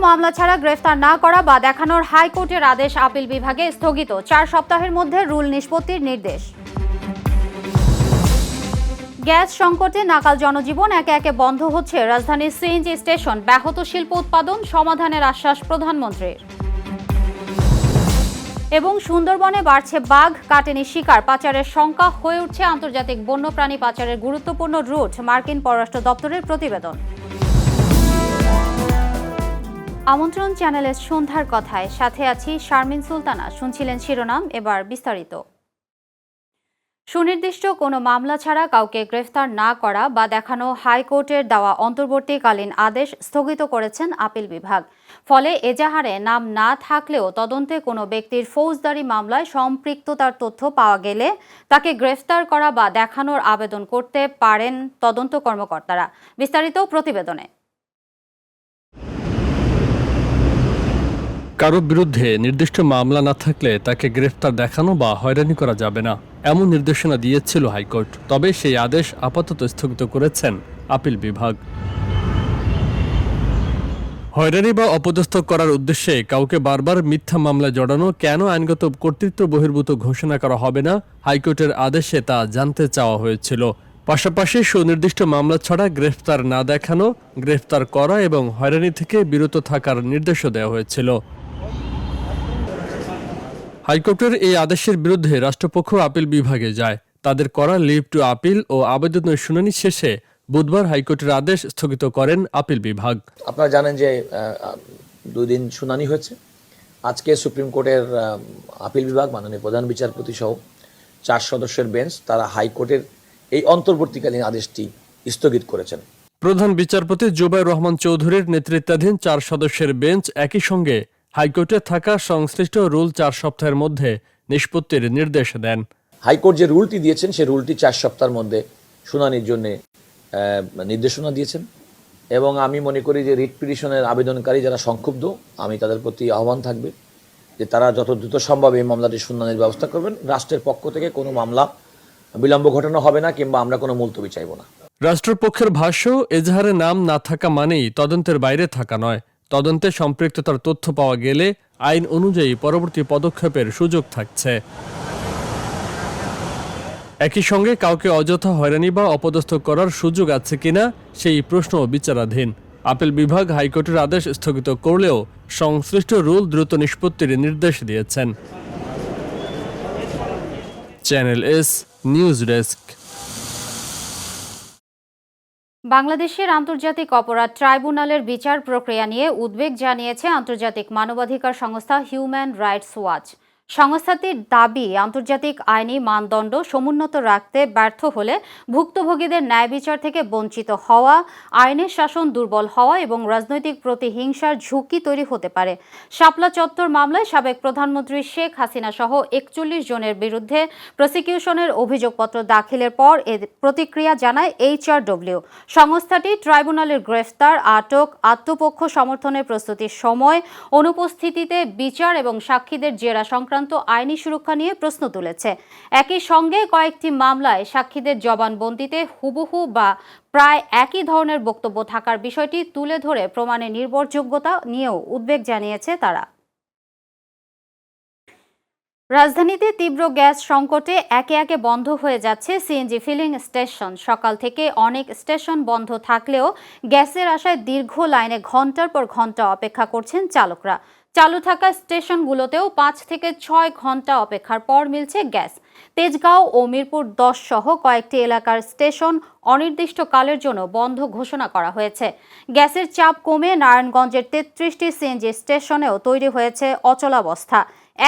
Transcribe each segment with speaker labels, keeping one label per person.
Speaker 1: মামলা ছাড়া গ্রেফতার না করা বা দেখানোর হাইকোর্টের আদেশ আপিল বিভাগে স্থগিত। 4 সপ্তাহের মধ্যে রুল নিষ্পত্তির নির্দেশ। গ্যাস সংকটে নাকাল জনজীবন একে একে বন্ধ হচ্ছে। রাজধানীর সিএনজি স্টেশন ব্যাহত শিল্প উৎপাদন সমাধানের আশ্বাস প্রধানমন্ত্রীর। এবং সুন্দরবনে বাড়ছে বাঘ, কাটেনি শিকার, পাচারের শঙ্কা হয়ে উঠছে আন্তর্জাতিক বন্যপ্রাণী পাচারের গুরুত্বপূর্ণ রুট। মার্কিন পররাষ্ট্র দপ্তরের প্রতিবেদন। আমন্ত্রণ চ্যানেলের সন্ধ্যার কথায়, সাথে আছি শারমিন সুলতানা। শুনছিলেন শিরোনাম, এবার বিস্তারিত। সুনির্দিষ্ট কোনো মামলা ছাড়া কাউকে গ্রেফতার না করা বা দেখানো হাইকোর্টের দেওয়া অন্তর্বর্তীকালীন আদেশ স্থগিত করেছেন আপিল বিভাগ। ফলে এজাহারে নাম না থাকলেও তদন্তে কোনো ব্যক্তির ফৌজদারি মামলায় সম্পৃক্ততার তথ্য পাওয়া গেলে তাকে গ্রেফতার করা বা দেখানোর আবেদন করতে পারেন তদন্ত কর্মকর্তারা। বিস্তারিত প্রতিবেদনে।
Speaker 2: কারো বিরুদ্ধে নির্দিষ্ট মামলা না থাকলে তাকে গ্রেফতার দেখানো বা হয়রানি করা যাবে না, এমন নির্দেশনা দিয়েছিল হাইকোর্ট। তবে সেই আদেশ আপাতত স্থগিত করেছেন আপিল বিভাগ। হয়রানি বা অপদস্থ করার উদ্দেশ্যে কাউকে বারবার মিথ্যা মামলায় জড়ানো কেন আইনগত কর্তৃত্ব বহির্ভূত ঘোষণা করা হবে না, হাইকোর্টের আদেশে তা জানতে চাওয়া হয়েছিল। পাশাপাশি সুনির্দিষ্ট মামলা ছাড়া গ্রেফতার না দেখানো, গ্রেফতার করা এবং হয়রানি থেকে বিরত থাকার নির্দেশও দেওয়া হয়েছিল। হাইকোর্টের এই আদেশের বিরুদ্ধে রাষ্ট্রপক্ষ আপিল বিভাগে যায়। তাদের করা লিভ টু আপিল ও আবেদনের শুনানি শেষে বুধবার হাইকোর্টের আদেশ স্থগিত করেন আপিল বিভাগ।
Speaker 3: আপনারা জানেন যে 2 দিন শুনানি হয়েছে। আজকে সুপ্রিম কোর্টের আপিল বিভাগ মাননীয় প্রধান বিচারপতি সহ 4 সদস্যের বেঞ্চ তারা হাইকোর্টের এই অন্তর্বর্তীকালীন আদেশটি স্থগিত করেছেন।
Speaker 2: প্রধান বিচারপতি জুবাইর রহমান চৌধুরীর নেতৃত্বাধীন 4 সদস্যের বেঞ্চ একই সঙ্গে হাইকোর্টে থাকা সংশ্লিষ্ট রুল 4 সপ্তাহের মধ্যে নিষ্পত্তির নির্দেশ দেন।
Speaker 3: হাইকোর্ট যে রুলটি দিয়েছেন সেই রুলটি 4 সপ্তাহের মধ্যে শুনানির জন্য নির্দেশনা দিয়েছেন এবং আমি মনে করি যে রিট পিটিশনের আবেদনকারী যারা সংক্ষুব্ধ, আমি তাদের প্রতি আহ্বান থাকবে যে তারা যত দ্রুত সম্ভব এই মামলাটি শুনানির ব্যবস্থা করবেন। রাষ্ট্রের পক্ষ থেকে কোনো মামলা বিলম্ব ঘটানো হবে না কিংবা আমরা কোনো মুলতবি চাইব না।
Speaker 2: রাষ্ট্রপক্ষের ভাষ্য, এজাহারে নাম না থাকা মানেই তদন্তের বাইরে থাকা নয়। তদন্তে সম্পৃক্ততার তথ্য পাওয়া গেলে আইন অনুযায়ী পরবর্তী পদক্ষেপের সুযোগ থাকছে। একই সঙ্গে কাউকে অযথা হয়রানি বা অপদস্থ করার সুযোগ আছে কিনা সেই প্রশ্ন বিচারাধীন। আপিল বিভাগ হাইকোর্টের আদেশ স্থগিত করলেও সংশ্লিষ্ট রুল দ্রুত নিষ্পত্তির নির্দেশ দিয়েছেন। Channel S news desk.
Speaker 1: বাংলাদেশের আন্তর্জাতিক অপরাধ ট্রাইব্যুনালের বিচার প্রক্রিয়া নিয়ে উদ্বেগ জানিয়েছে আন্তর্জাতিক মানবাধিকার সংস্থা হিউম্যান রাইটস ওয়াচ। সংস্থাটির দাবি, আন্তর্জাতিক আইনি মানদণ্ড সমুন্নত রাখতে ব্যর্থ হলে ভুক্তভোগীদের ন্যায় বিচার থেকে বঞ্চিত হওয়া, আইনের শাসন দুর্বল হওয়া এবং রাজনৈতিক প্রতিহিংসার ঝুঁকি তৈরি হতে পারে। শাপলা চত্বর মামলায় সাবেক প্রধানমন্ত্রী শেখ হাসিনা সহ 41 জনের বিরুদ্ধে প্রসিকিউশনের অভিযোগপত্র দাখিলের পর এর প্রতিক্রিয়া জানায় HRW। সংস্থাটি ট্রাইব্যুনালের গ্রেফতার, আটক, আত্মপক্ষ সমর্থনের প্রস্তুতির সময়, অনুপস্থিতিতে বিচার এবং সাক্ষীদের জেরা সংক্রান্ত আইনি সুরক্ষা নিয়ে প্রশ্ন তুলেছে। একই সঙ্গে কয়েকটি মামলায় সাক্ষীদের জবানবন্দিতে হুবহু বা প্রায় একই ধরনের বক্তব্য থাকার বিষয়টি তুলে ধরে প্রমাণের নির্ভরযোগ্যতা নিয়েও উদ্বেগ জানিয়েছে তারা। রাজধানীতে তীব্র গ্যাস সংকটে একে একে বন্ধ হয়ে যাচ্ছে সিএনজি ফিলিং স্টেশন। সকাল থেকে অনেক স্টেশন বন্ধ থাকলেও গ্যাসের আশায় দীর্ঘ লাইনে ঘন্টার পর ঘন্টা অপেক্ষা করছেন চালকরা। চালু থাকা স্টেশনগুলোতেও 5 থেকে 6 ঘন্টা অপেক্ষার পর মিলছে গ্যাস। তেজগাঁও ও মিরপুর 10 সহ কয়েকটি এলাকার স্টেশন অনির্দিষ্টকালের জন্য বন্ধ ঘোষণা করা হয়েছে। গ্যাসের চাপ কমে নারায়ণগঞ্জের 33টি সিএনজি স্টেশনেও তৈরি হয়েছে অচলাবস্থা।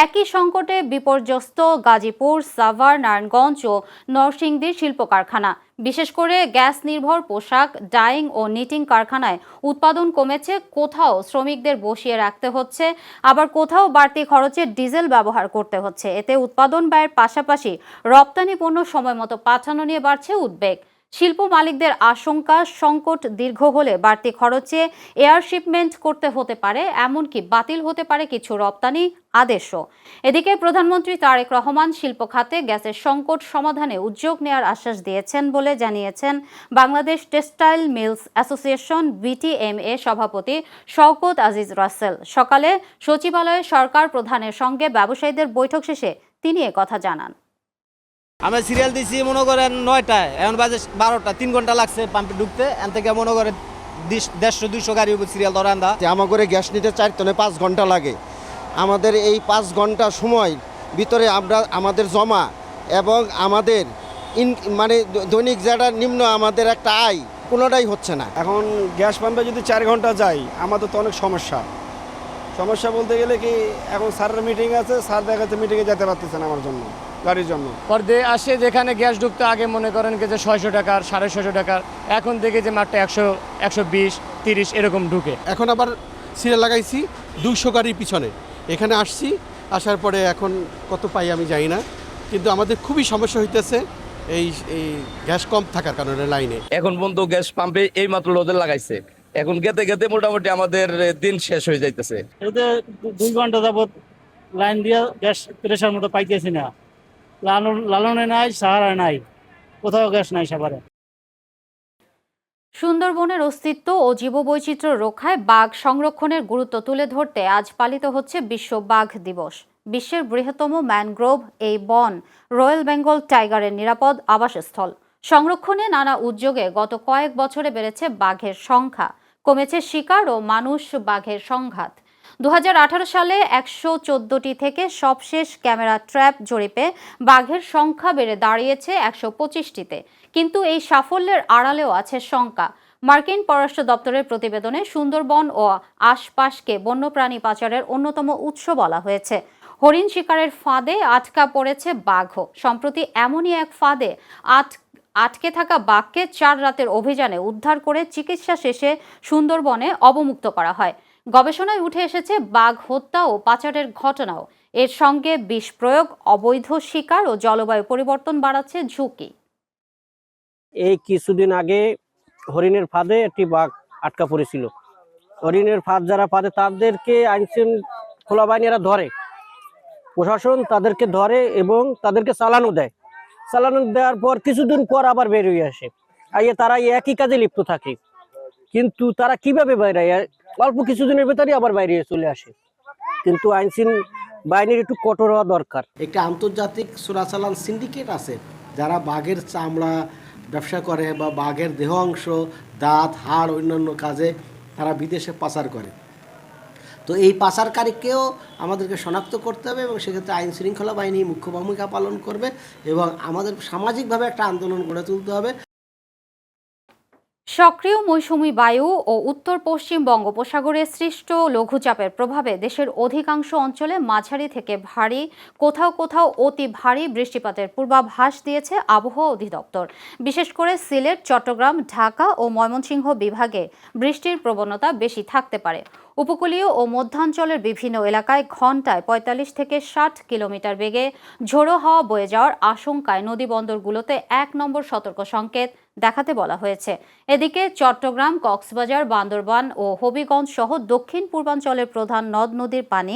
Speaker 1: একই সংকটে বিপর্যস্ত গাজীপুর, সাভার, নারায়ণগঞ্জ ও নরসিংদীর শিল্প কারখানা। বিশেষ করে গ্যাস নির্ভর পোশাক, ডাইং ও নিটিং কারখানায় উৎপাদন কমেছে। কোথাও শ্রমিকদের বসিয়ে রাখতে হচ্ছে, আবার কোথাও বাড়তি খরচে ডিজেল ব্যবহার করতে হচ্ছে। এতে উৎপাদন ব্যয়ের পাশাপাশি রপ্তানি পণ্য সময়মতো পাঠানো নিয়ে বাড়ছে উদ্বেগ। শিল্প মালিকদের আশঙ্কা, সংকট দীর্ঘ হলে বাড়তি খরচে এয়ার শিপমেন্ট করতে হতে পারে, এমনকি বাতিল হতে পারে কিছু রপ্তানি আদেশও। এদিকে প্রধানমন্ত্রী তারেক রহমান শিল্প খাতে গ্যাসের সংকট সমাধানে উদ্যোগ নেওয়ার আশ্বাস দিয়েছেন বলে জানিয়েছেন Bangladesh textile mills association BTMA সভাপতি শওকত আজিজ রাসেল। সকালে সচিবালয়ে সরকার প্রধানের সঙ্গে ব্যবসায়ীদের বৈঠক শেষে তিনি কথা জানান।
Speaker 4: আমরা সিরিয়াল দিছি মনে করেন 9টায়, এখন বাজে 12টা, 3 ঘন্টা লাগছে পাম্পে ঢুকতে। এন থেকে মনে করেন 150-200 গাড়ি সিরিয়াল ধরে আন্দা।
Speaker 5: আমার করে গ্যাস নিতে 4 টনে 5 ঘন্টা লাগে। আমাদের এই 5 ঘন্টা সময় ভিতরে আমরা আমাদের জমা এবং আমাদের মানে দৈনিক যেটা নিম্ন আমাদের একটা আয় কোনোটাই হচ্ছে না।
Speaker 6: এখন গ্যাস পাম্পে যদি 4 ঘন্টা যাই আমাদের তো অনেক সমস্যা বলতে গেলে কি, এখন স্যারের মিটিং আছে, স্যার দেখা যাচ্ছে মিটিংয়ে যেতে পারতেছেন আমার জন্য, গাড়ির জন্য।
Speaker 7: পর্দে আসে যেখানে গ্যাস ঢুকতে আগে মনে করেন যে 600 টাকার 650 টাকার, এখন দেখে যে মাত্র 100, 120, 30 এরকম ঢুকে।
Speaker 8: এখন আবার সিরিয়াল লাগাইছি 200 গাড়ির পিছনে, এখানে আসছি, আসার পরে এখন কত পাই আমি জানি না, কিন্তু আমাদের খুবই সমস্যা হইতেছে এই গ্যাস কম থাকার কারণে লাইনে।
Speaker 9: এখন পর্যন্ত গ্যাস পাম্পে এই মাত্র লোদের লাগাইছে, এখন গেতে গেতে মোটামুটি আমাদের দিন শেষ হয়ে যাইতেছে।
Speaker 10: 2 ঘন্টা যাবত লাইন দিয়ে গ্যাস প্রেশার মতো পাইতেছি না, লালনে নাই, সাহারা নাই, কোথাও গ্যাস নাই সাভারে।
Speaker 1: সুন্দরবনের অস্তিত্ব ও জীববৈচিত্র্য রক্ষায় বাঘ সংরক্ষণের গুরুত্ব তুলে ধরতে আজ পালিত হচ্ছে বিশ্ব বাঘ দিবস। বিশ্বের বৃহত্তম ম্যানগ্রোভ এই বন রয়্যাল বেঙ্গল টাইগারের নিরাপদ আবাসস্থল। সংরক্ষণে নানা উদ্যোগে গত কয়েক বছরে বেড়েছে বাঘের সংখ্যা, কমেছে শিকার ও মানুষ বাঘের সংঘাত। 2018 সালে 114টি থেকে সবশেষ ক্যামেরা ট্র্যাপ জরিপে বাঘের সংখ্যা বেড়ে দাঁড়িয়েছে 125টিতে। কিন্তু এই সাফল্যের আড়ালেও আছে শঙ্কা। মার্কিন পররাষ্ট্র দপ্তরের প্রতিবেদনে সুন্দরবন ও আশপাশকে বন্যপ্রাণী পাচারের অন্যতম উৎস বলা হয়েছে। হরিণ শিকারের ফাঁদে আটকা পড়েছে বাঘও। সম্প্রতি এমনই এক ফাঁদে আটকে থাকা বাঘকে 4 রাতের অভিযানে উদ্ধার করে চিকিৎসা শেষে সুন্দরবনে অবমুক্ত করা হয়। গবেষণায় উঠে এসেছে বাঘ হত্যা ও পাচারের ঘটনাও। এর সঙ্গে বিষ প্রয়োগ, অবৈধ শিকার ও জলবায়ু পরিবর্তন বাড়াচ্ছে ঝুঁকি।
Speaker 11: এই কিছুদিন আগে হরিণের ফাঁদে একটি বাঘ আটকা পড়েছিল। হরিণের ফাঁদ যারা পাতে তাদেরকে আইনশৃঙ্খলা বাহিনীরা ধরে, প্রশাসন তাদেরকে ধরে এবং তাদেরকে চালানো দেয়। চালানো দেওয়ার পর কিছুদিন পর আবার বের হয়ে আসে, আইয়ে তারা একই কাজে লিপ্ত থাকে। কিন্তু তারা কিভাবে বাইরে, অল্প কিছুদিনের ভেতরে আবার বাইরে চলে আসে। কিন্তু আইনশৃঙ্খলা বাহিনীর একটু কঠোর হওয়া দরকার।
Speaker 5: একটা আন্তর্জাতিক চোরাচালান সিন্ডিকেট আছে যারা বাঘের চামড়া ব্যবসা করে বা বাঘের দেহ অংশ, দাঁত, হাড়, অন্যান্য কাজে তারা বিদেশে পাচার করে। তো এই পাচারকারীকেও আমাদেরকে শনাক্ত করতে হবে এবং সেক্ষেত্রে আইন শৃঙ্খলা বাহিনী মুখ্য ভূমিকা পালন করবে এবং আমাদের সামাজিকভাবে একটা আন্দোলন গড়ে তুলতে হবে।
Speaker 1: সক্রিয় মৌসুমী বায়ু ও উত্তর পশ্চিম বঙ্গোপসাগরে সৃষ্ট লঘুচাপের প্রভাবে দেশের অধিকাংশ অঞ্চলে মাঝারি থেকে ভারী, কোথাও কোথাও অতি ভারী বৃষ্টিপাতের পূর্বাভাস দিয়েছে আবহাওয়া অধিদপ্তর। বিশেষ করে সিলেট, চট্টগ্রাম, ঢাকা ও ময়মনসিংহ বিভাগে বৃষ্টির প্রবণতা বেশি থাকতে পারে। উপকূলীয় ও মধ্যাঞ্চলের বিভিন্ন এলাকায় ঘন্টায় 45 থেকে 60 কিলোমিটার বেগে ঝোড়ো হাওয়া বয়ে যাওয়ার আশঙ্কায় নদীবন্দরগুলোতে 1 নম্বর সতর্ক সংকেত দেখাতে বলা হয়েছে। এদিকে চট্টগ্রাম, কক্সবাজার, বান্দরবান ও হবিগঞ্জ সহ দক্ষিণ পূর্বাঞ্চলের প্রধান নদ নদীর পানি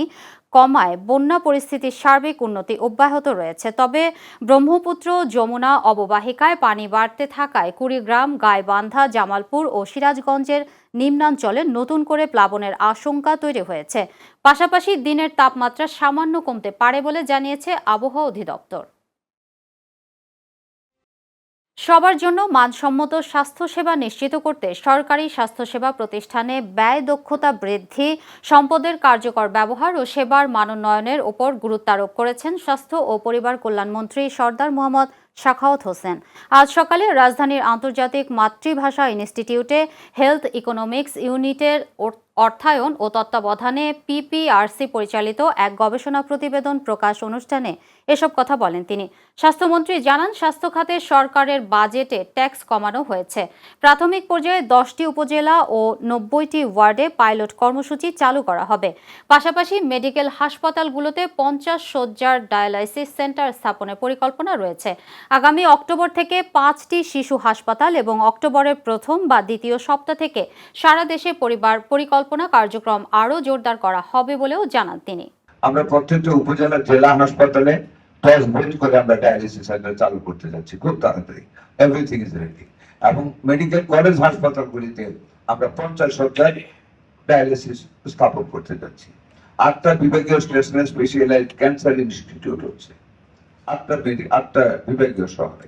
Speaker 1: কমায় বন্যা পরিস্থিতির সার্বিক উন্নতি অব্যাহত রয়েছে। তবে ব্রহ্মপুত্র, যমুনা অববাহিকায় পানি বাড়তে থাকায় কুড়িগ্রাম, গাইবান্ধা, জামালপুর ও সিরাজগঞ্জের নিম্নাঞ্চলে নতুন করে প্লাবনের আশঙ্কা তৈরি হয়েছে। পাশাপাশি দিনের তাপমাত্রা সামান্য কমতে পারে বলে জানিয়েছে আবহাওয়া অধিদপ্তর। সবার জন্য মানসম্মত স্বাস্থ্যসেবা নিশ্চিত করতে সরকারি স্বাস্থ্যসেবা প্রতিষ্ঠানে ব্যয় দক্ষতা বৃদ্ধি, সম্পদের কার্যকর ব্যবহার ও সেবার মানোন্নয়নের ওপর গুরুত্ব আরোপ করেছেন স্বাস্থ্য ও পরিবার কল্যাণমন্ত্রী সরদার মোহাম্মদ সাখাওয়াত হোসেন। আজ সকালে রাজধানীর আন্তর্জাতিক মাতৃভাষা ইনস্টিটিউটে হেলথ ইকোনমিক্স ইউনিটের অর্থায়ন ও তত্ত্বাবধানে পিপিআরসি পরিচালিত এক গবেষণা প্রতিবেদন প্রকাশ অনুষ্ঠানে এসব কথা বলেন তিনি। স্বাস্থ্যমন্ত্রী জানান, স্বাস্থ্য খাতে সরকারের বাজেটে ট্যাক্স কমানো হয়েছে। প্রাথমিক পর্যায়ে 10টি উপজেলা ও 90টি ওয়ার্ডে পাইলট কর্মসূচি চালু করা হবে। পাশাপাশি মেডিকেল হাসপাতালগুলোতে 50 শয্যার ডায়ালাইসিস সেন্টার স্থাপনের পরিকল্পনা রয়েছে। আগামী অক্টোবর থেকে 5টি শিশু হাসপাতাল এবং অক্টোবরের প্রথম বা দ্বিতীয় সপ্তাহ থেকে সারা দেশে পরিবার পরিকল্পনা কার্যক্রম আরও জোরদার করা হবে বলেও জানান তিনি।
Speaker 12: আমরা প্রত্যেকটা উপজেলা জেলা হাসপাতালে 10 বেড করে আমরা ডায়ালিসিস সেন্টার চালু করতে যাচ্ছি খুব তাড়াতাড়ি। Everything is ready. এবং মেডিকেল কলেজ হাসপাতালগুলিতে আমরা 50 শয্যার ডায়ালিসিস স্থাপন করতে যাচ্ছি। 8টা বিভাগীয় স্পেশালাইজড ক্যান্সার ইনস্টিটিউট হচ্ছে 8টা বিভাগীয় শহরে।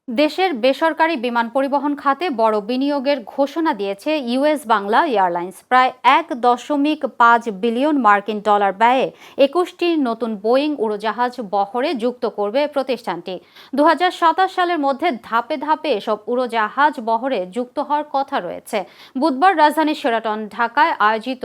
Speaker 1: দেশের বেসরকারি বিমান পরিবহন খাতে বড় বিনিয়োগের ঘোষণা দিয়েছে ইউএস বাংলা এয়ারলাইন্স। প্রায় 1.5 বিলিয়ন মার্কিন ডলার ব্যয়ে 21টি নতুন বোয়িং উড়োজাহাজ বহরে যুক্ত করবে প্রতিষ্ঠানটি। 2027 সালের মধ্যে ধাপে ধাপে এসব উড়োজাহাজ বহরে যুক্ত হওয়ার কথা রয়েছে। বুধবার রাজধানী শেরাটন ঢাকায় আয়োজিত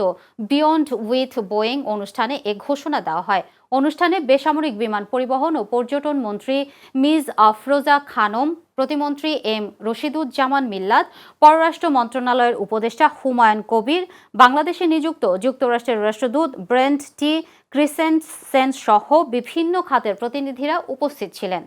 Speaker 1: বিয়ন্ড উইথ বোয়িং অনুষ্ঠানে এ ঘোষণা দেওয়া হয়। অনুষ্ঠানে বেসামরিক বিমান পরিবহন ও পর্যটন মন্ত্রী মিজ আফরোজা খানম, প্রতিমন্ত্রী এম রশিদুজ্জামান মিল্লাত, পররাষ্ট্র মন্ত্রণালয়ের উপদেষ্টা হুমায়ুন কবির, বাংলাদেশে নিযুক্ত যুক্তরাষ্ট্রের রাষ্ট্রদূত ব্রেন্ট টি ক্রিসেন্টসেন সহ বিভিন্ন খাতের প্রতিনিধিরা উপস্থিত ছিলেন।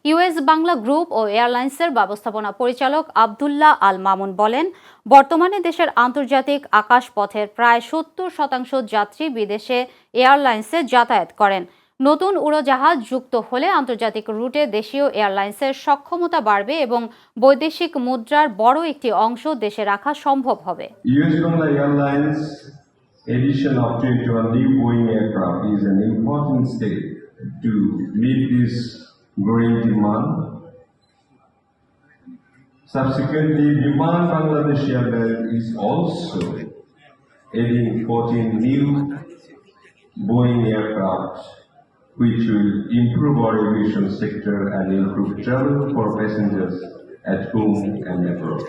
Speaker 1: ইউএস বাংলা গ্রুপ ও এয়ারলাইন্সের ব্যবস্থাপনা পরিচালক আবদুল্লাহ আল মামুন বলেন, বর্তমানে দেশের আন্তর্জাতিক আকাশপথের প্রায় 70% যাত্রী বিদেশে এয়ারলাইন্সে যাতায়াত করেন। নতুন উড়োজাহাজ যুক্ত হলে আন্তর্জাতিক রুটে দেশীয় এয়ারলাইন্সের সক্ষমতা বাড়বে এবং বৈদেশিক মুদ্রার বড় একটি অংশ দেশে রাখা সম্ভব হবে।
Speaker 13: US Bangla Airlines addition of 21 new Boeing aircraft is an important step to meet this growing demand. Subsequently, Biman Bangladesh Airlines is also adding 14 new Boeing aircraft, which will improve our aviation sector and improve travel for passengers at home and abroad.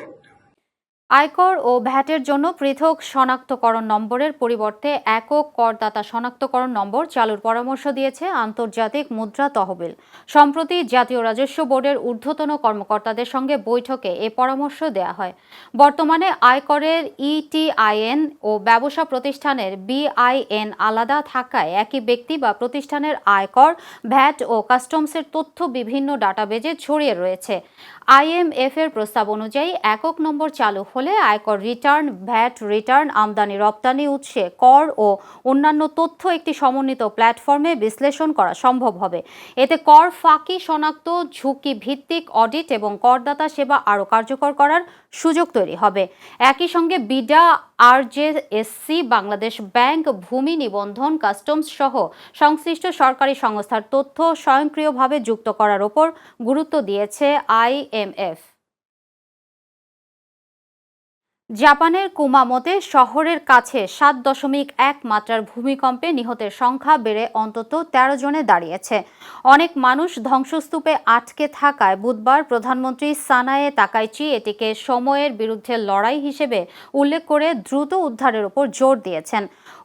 Speaker 1: আয়কর ও ভ্যাটের জন্য পৃথক শনাক্তকরণ নম্বরের পরিবর্তে একক করদাতা শনাক্তকরণ নম্বর চালুর পরামর্শ দিয়েছে আন্তর্জাতিক মুদ্রা তহবিল। সম্প্রতি জাতীয় রাজস্ব বোর্ডের ঊর্ধ্বতন কর্মকর্তাদের সঙ্গে বৈঠকে এ পরামর্শ দেয়া হয়। বর্তমানে আয়করের ইটিআইএন ও ব্যবসা প্রতিষ্ঠানের বিআইএন আলাদা থাকায় একই ব্যক্তি বা প্রতিষ্ঠানের আয়কর, ভ্যাট ও কাস্টমসের তথ্য বিভিন্ন ডাটাবেজে ছড়িয়ে রয়েছে। আইএমএফ এর প্রস্তাব অনুযায়ী একক নম্বর চালু হলে আয়কর রিটার্ন, ভ্যাট রিটার্ন, আমদানি রপ্তানি উৎসে কর ও অন্যান্য তথ্য একটি সমন্বিত প্ল্যাটফর্মে বিশ্লেষণ করা সম্ভব হবে। এতে কর ফাঁকি শনাক্ত, ঝুঁকি ভিত্তিক অডিট এবং করদাতা সেবা আরও কার্যকর করার সুযোগ তৈরি হবে। একই সঙ্গে বিডা, আরজেএসসি, বাংলাদেশ ব্যাংক, ভূমি নিবন্ধন, কাস্টমস সহ সংশ্লিষ্ট সরকারি সংস্থার তথ্য স্বয়ংক্রিয়ভাবে যুক্ত করার ওপর গুরুত্ব দিয়েছে আইএমএফ। জাপানের কুমামোতে শহরের কাছে 7.1 মাত্রার ভূমিকম্পে নিহতের সংখ্যা বেড়ে অন্তত 13 জনে দাঁড়িয়েছে। অনেক মানুষ ধ্বংসস্তূপে আটকে থাকায় বুধবার প্রধানমন্ত্রী সানায়ে তাকাইচি এটিকে সময়ের বিরুদ্ধে লড়াই হিসেবে উল্লেখ করে দ্রুত উদ্ধারের উপর জোর দিয়েছেন।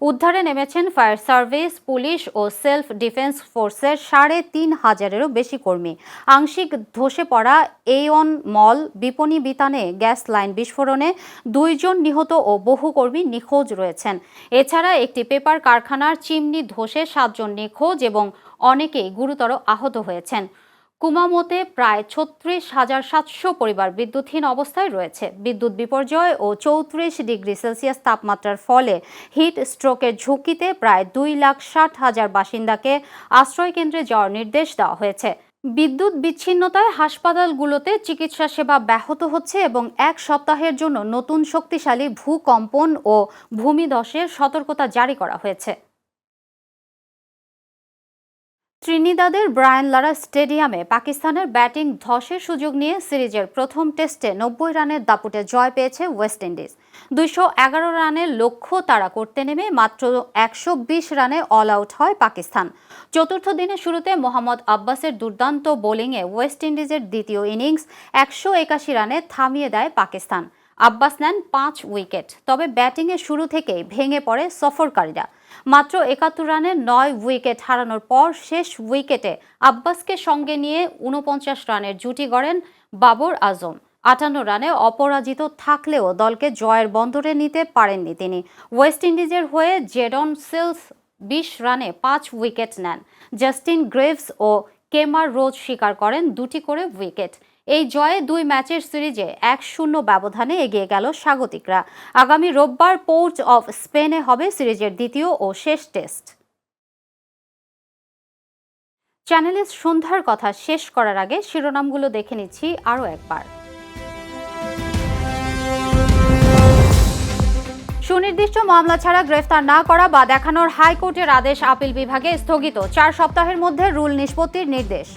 Speaker 1: উদ্ধারে নেমেছেন ফায়ার সার্ভিস, পুলিশ ও সেলফ ডিফেন্স ফোর্সের 3,500-এরও বেশি কর্মী। আংশিক ধসে পড়া এয়ন মল বিপণী বিতানে গ্যাস লাইন বিস্ফোরণে 2 জন নিহত ও বহু কর্মী নিখোঁজ রয়েছেন। এছাড়া একটি পেপার কারখানার চিমনি ধসে 7 জন নিখোঁজ এবং অনেকেই গুরুতর আহত হয়েছেন। কুমামোতে প্রায় 36,700 পরিবার বিদ্যুৎহীন অবস্থায় রয়েছে। বিদ্যুৎ বিপর্যয় ও 34 ডিগ্রি সেলসিয়াস তাপমাত্রার ফলে হিট স্ট্রোকের ঝুঁকিতে প্রায় 2,60,000 বাসিন্দাকে আশ্রয়কেন্দ্রে যাওয়ার নির্দেশ দেওয়া হয়েছে। বিদ্যুৎ বিচ্ছিন্নতায় হাসপাতালগুলোতে চিকিৎসা সেবা ব্যাহত হচ্ছে এবং 1 সপ্তাহের জন্য নতুন শক্তিশালী ভূকম্পন ও ভূমিধসের সতর্কতা জারি করা হয়েছে। ত্রিনিদাদের ব্রায়ান লারা স্টেডিয়ামে পাকিস্তানের ব্যাটিং ধসের সুযোগ নিয়ে সিরিজের প্রথম টেস্টে 90 রানের দাপুটে জয় পেয়েছে ওয়েস্ট ইন্ডিজ। 211 রানের লক্ষ্য তাড়া করতে নেমে মাত্র 120 রানে অল আউট হয় পাকিস্তান। চতুর্থ দিনের শুরুতে মোহাম্মদ আব্বাসের দুর্দান্ত বোলিংয়ে ওয়েস্ট ইন্ডিজের দ্বিতীয় ইনিংস 181 রানে থামিয়ে দেয় পাকিস্তান। আব্বাস নেন 5 উইকেট। তবে ব্যাটিংয়ের শুরু থেকেই ভেঙে পড়ে সফরকারীরা। মাত্র 71 রানে 9 উইকেট হারানোর পর শেষ উইকেটে আব্বাসকে সঙ্গে নিয়ে 49 রানের জুটি গড়েন বাবর আজম। 58 রানে অপরাজিত থাকলেও দলকে জয়ের বন্দরে নিতে পারেননি তিনি। ওয়েস্ট ইন্ডিজের হয়ে জেডন সিলস 20 রানে 5 উইকেট নেন। জাস্টিন গ্রেভস ও কেমার রোজ শিকার করেন 2টি করে উইকেট। এই জয়ে 2 ম্যাচের সিরিজে 1-0 ব্যবধানে এগিয়ে গেল স্বাগতিকরা। আগামী রোববার পোর্ট অফ স্পেনে হবে সিরিজের দ্বিতীয় ও শেষ টেস্ট। চ্যানেলের সন্ধ্যার কথা শেষ করার আগে শিরোনামগুলো দেখে নিচ্ছি আরও একবার। সুনির্দিষ্ট মামলা ছাড়া গ্রেফতার না করা বা দেখানোর হাইকোর্টের আদেশ আপিল বিভাগে স্থগিত। 4 সপ্তাহের মধ্যে রুল নিষ্পত্তির নির্দেশ।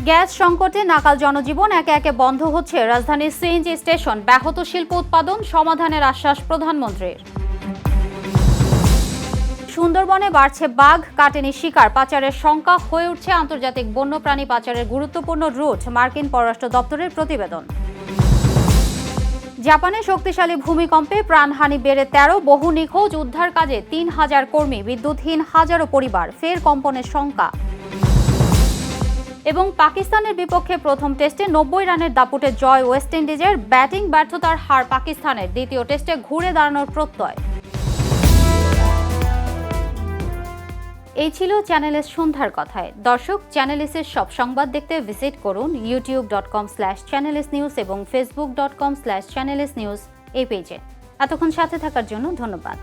Speaker 1: গ্যাস সংকটে নাকাল জনজীবন একে একে বন্ধ হচ্ছে। রাজধানীর সিএনজি স্টেশন ব্যাহত শিল্প উৎপাদন সমাধানের আশ্বাস প্রধানমন্ত্রীর। সুন্দরবনে বাড়ছে বাঘ, কাটেনি শিকার, পাচারের শঙ্কা হয়ে উঠছে আন্তর্জাতিক বন্যপ্রাণী পাচারের গুরুত্বপূর্ণ রুট। মার্কিন পররাষ্ট্র দপ্তরের প্রতিবেদন। জাপানে শক্তিশালী ভূমিকম্পে প্রাণহানি বেড়ে 13, বহু নিখোঁজ, উদ্ধার কাজে 3000 কর্মী, বিদ্যুৎহীন হাজারো পরিবার, ফের কম্পনের শঙ্কা। এবং পাকিস্তানের বিপক্ষে প্রথম টেস্টে 90 রানের দাপুটে জয় ওয়েস্ট ইন্ডিজের। ব্যাটিং ব্যর্থতার হার পাকিস্তানের, দ্বিতীয় টেস্টে ঘুরে দাঁড়ানোর প্রত্যয়। এই ছিল চ্যানেলের সন্ধ্যার কথায়। দর্শক, চ্যানেলের সব সংবাদ দেখতে ভিজিট করুন youtube.com/channelsnews এবং facebook.com/channelsnews এই পেজে। এতক্ষণ সাথে থাকার জন্য ধন্যবাদ।